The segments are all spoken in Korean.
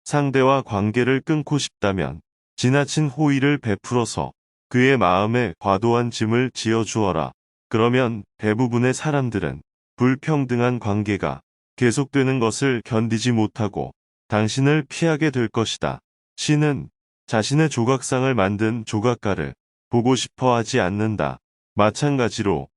상대와 관계를 끊고 싶다면 지나친 호의를 베풀어서 그의 마음에 과도한 짐을 지어주어라. 그러면 대부분의 사람들은 불평등한 관계가 계속되는 것을 견디지 못하고 당신을 피하게 될 것이다. 신은 자신의 조각상을 만든 조각가를 보고 싶어 하지 않는다. 마찬가지로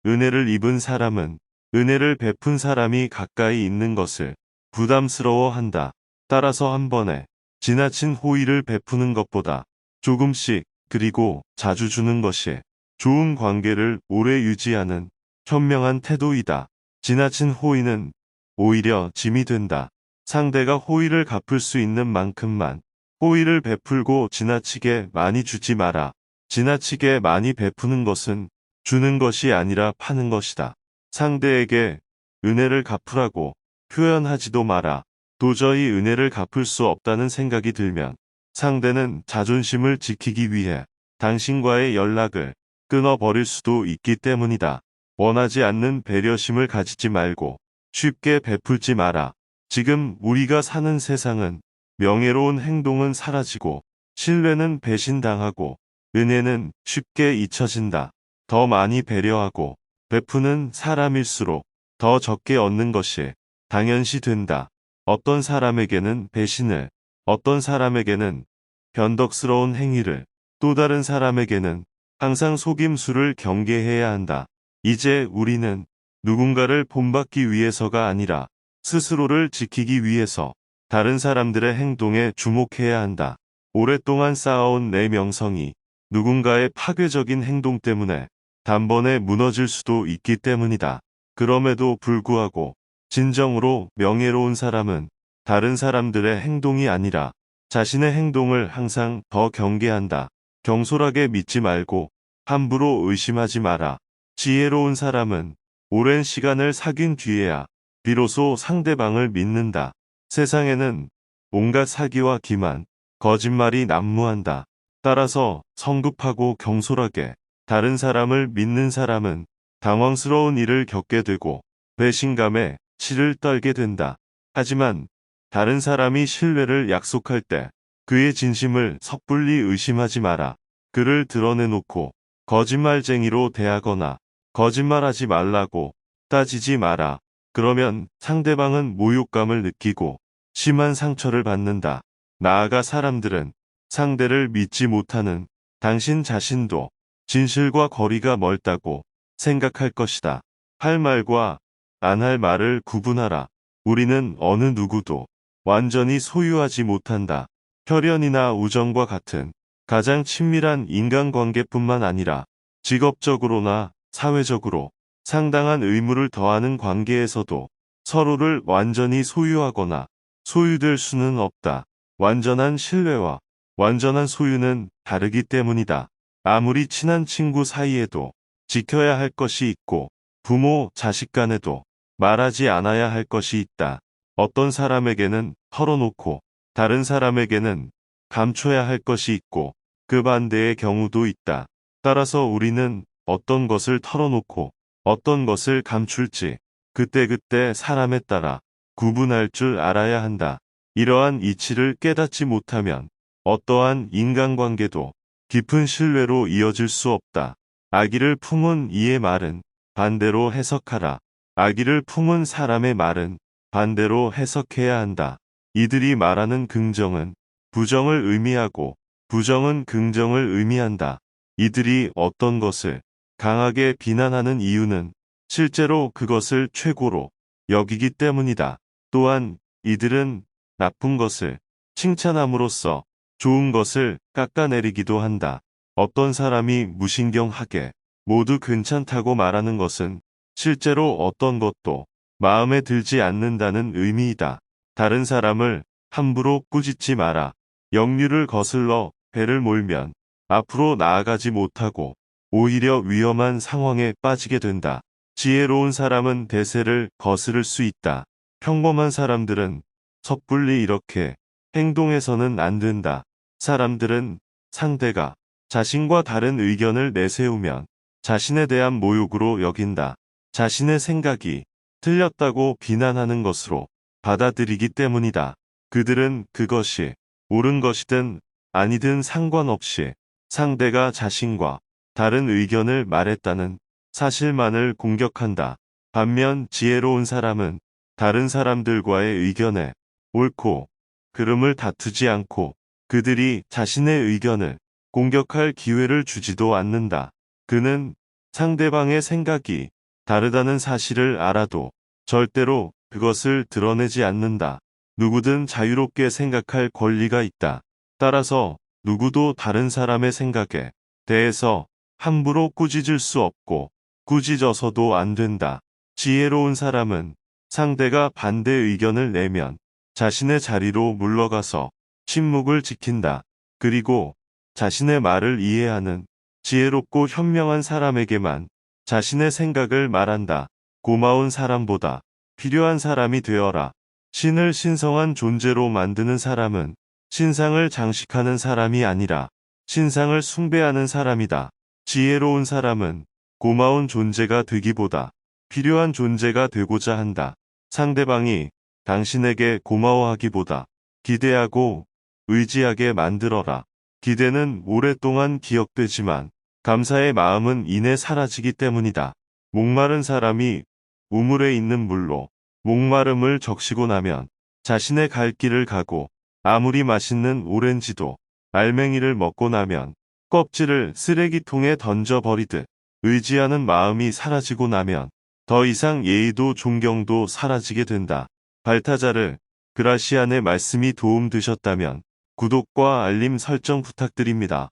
은혜를 입은 사람은 은혜를 베푼 사람이 가까이 있는 것을 부담스러워한다. 따라서 한 번에 지나친 호의를 베푸는 것보다 조금씩 그리고 자주 주는 것이 좋은 관계를 오래 유지하는 현명한 태도이다. 지나친 호의는 오히려 짐이 된다. 상대가 호의를 갚을 수 있는 만큼만 호의를 베풀고 지나치게 많이 주지 마라. 지나치게 많이 베푸는 것은 주는 것이 아니라 파는 것이다. 상대에게 은혜를 갚으라고 표현하지도 마라. 도저히 은혜를 갚을 수 없다는 생각이 들면 상대는 자존심을 지키기 위해 당신과의 연락을 끊어버릴 수도 있기 때문이다. 원하지 않는 배려심을 가지지 말고 쉽게 베풀지 마라. 지금 우리가 사는 세상은 명예로운 행동은 사라지고 신뢰는 배신당하고 은혜는 쉽게 잊혀진다. 더 많이 배려하고 베푸는 사람일수록 더 적게 얻는 것이 당연시 된다. 어떤 사람에게는 배신을, 어떤 사람에게는 변덕스러운 행위를, 또 다른 사람에게는 항상 속임수를 경계해야 한다. 이제 우리는 누군가를 본받기 위해서가 아니라 스스로를 지키기 위해서 다른 사람들의 행동에 주목해야 한다. 오랫동안 쌓아온 내 명성이 누군가의 파괴적인 행동 때문에 단번에 무너질 수도 있기 때문이다. 그럼에도 불구하고 진정으로 명예로운 사람은 다른 사람들의 행동이 아니라 자신의 행동을 항상 더 경계한다. 경솔하게 믿지 말고 함부로 의심하지 마라. 지혜로운 사람은 오랜 시간을 사귄 뒤에야 비로소 상대방을 믿는다. 세상에는 온갖 사기와 기만, 거짓말이 난무한다. 따라서 성급하고 경솔하게 다른 사람을 믿는 사람은 당황스러운 일을 겪게 되고 배신감에 치를 떨게 된다. 하지만 다른 사람이 신뢰를 약속할 때 그의 진심을 섣불리 의심하지 마라. 그를 드러내놓고 거짓말쟁이로 대하거나 거짓말하지 말라고 따지지 마라. 그러면 상대방은 모욕감을 느끼고 심한 상처를 받는다. 나아가 사람들은 상대를 믿지 못하는 당신 자신도 진실과 거리가 멀다고 생각할 것이다. 할 말과 안 할 말을 구분하라. 우리는 어느 누구도 완전히 소유하지 못한다. 혈연이나 우정과 같은 가장 친밀한 인간관계뿐만 아니라 직업적으로나 사회적으로 상당한 의무를 더하는 관계에서도 서로를 완전히 소유하거나 소유될 수는 없다. 완전한 신뢰와 완전한 소유는 다르기 때문이다. 아무리 친한 친구 사이에도 지켜야 할 것이 있고 부모, 자식 간에도 말하지 않아야 할 것이 있다. 어떤 사람에게는 털어놓고 다른 사람에게는 감춰야 할 것이 있고 그 반대의 경우도 있다. 따라서 우리는 어떤 것을 털어놓고 어떤 것을 감출지 그때그때 사람에 따라 구분할 줄 알아야 한다. 이러한 이치를 깨닫지 못하면 어떠한 인간관계도 깊은 신뢰로 이어질 수 없다. 악의를 품은 이의 말은 반대로 해석하라. 악의를 품은 사람의 말은 반대로 해석해야 한다. 이들이 말하는 긍정은 부정을 의미하고 부정은 긍정을 의미한다. 이들이 어떤 것을 강하게 비난하는 이유는 실제로 그것을 최고로 여기기 때문이다. 또한 이들은 나쁜 것을 칭찬함으로써 좋은 것을 깎아내리기도 한다. 어떤 사람이 무신경하게 모두 괜찮다고 말하는 것은 실제로 어떤 것도 마음에 들지 않는다는 의미이다. 다른 사람을 함부로 꾸짖지 마라. 역류를 거슬러 배를 몰면 앞으로 나아가지 못하고 오히려 위험한 상황에 빠지게 된다. 지혜로운 사람은 대세를 거스를 수 있다. 평범한 사람들은 섣불리 이렇게 행동해서는 안 된다. 사람들은 상대가 자신과 다른 의견을 내세우면 자신에 대한 모욕으로 여긴다. 자신의 생각이 틀렸다고 비난하는 것으로 받아들이기 때문이다. 그들은 그것이 옳은 것이든 아니든 상관없이 상대가 자신과 다른 의견을 말했다는 사실만을 공격한다. 반면 지혜로운 사람은 다른 사람들과의 의견에 옳고 그름을 다투지 않고 그들이 자신의 의견을 공격할 기회를 주지도 않는다. 그는 상대방의 생각이 다르다는 사실을 알아도 절대로 그것을 드러내지 않는다. 누구든 자유롭게 생각할 권리가 있다. 따라서 누구도 다른 사람의 생각에 대해서 함부로 꾸짖을 수 없고 꾸짖어서도 안 된다. 지혜로운 사람은 상대가 반대 의견을 내면 자신의 자리로 물러가서 침묵을 지킨다. 그리고 자신의 말을 이해하는 지혜롭고 현명한 사람에게만 자신의 생각을 말한다. 고마운 사람보다 필요한 사람이 되어라. 신을 신성한 존재로 만드는 사람은 신상을 장식하는 사람이 아니라 신상을 숭배하는 사람이다. 지혜로운 사람은 고마운 존재가 되기보다 필요한 존재가 되고자 한다. 상대방이 당신에게 고마워하기보다 기대하고 의지하게 만들어라. 기대는 오랫동안 기억되지만 감사의 마음은 이내 사라지기 때문이다. 목마른 사람이 우물에 있는 물로 목마름을 적시고 나면 자신의 갈 길을 가고 아무리 맛있는 오렌지도 알맹이를 먹고 나면 껍질을 쓰레기통에 던져버리듯 의지하는 마음이 사라지고 나면 더 이상 예의도 존경도 사라지게 된다. 발타자르 그라시안의 말씀이 도움 되셨다면 구독과 알림 설정 부탁드립니다.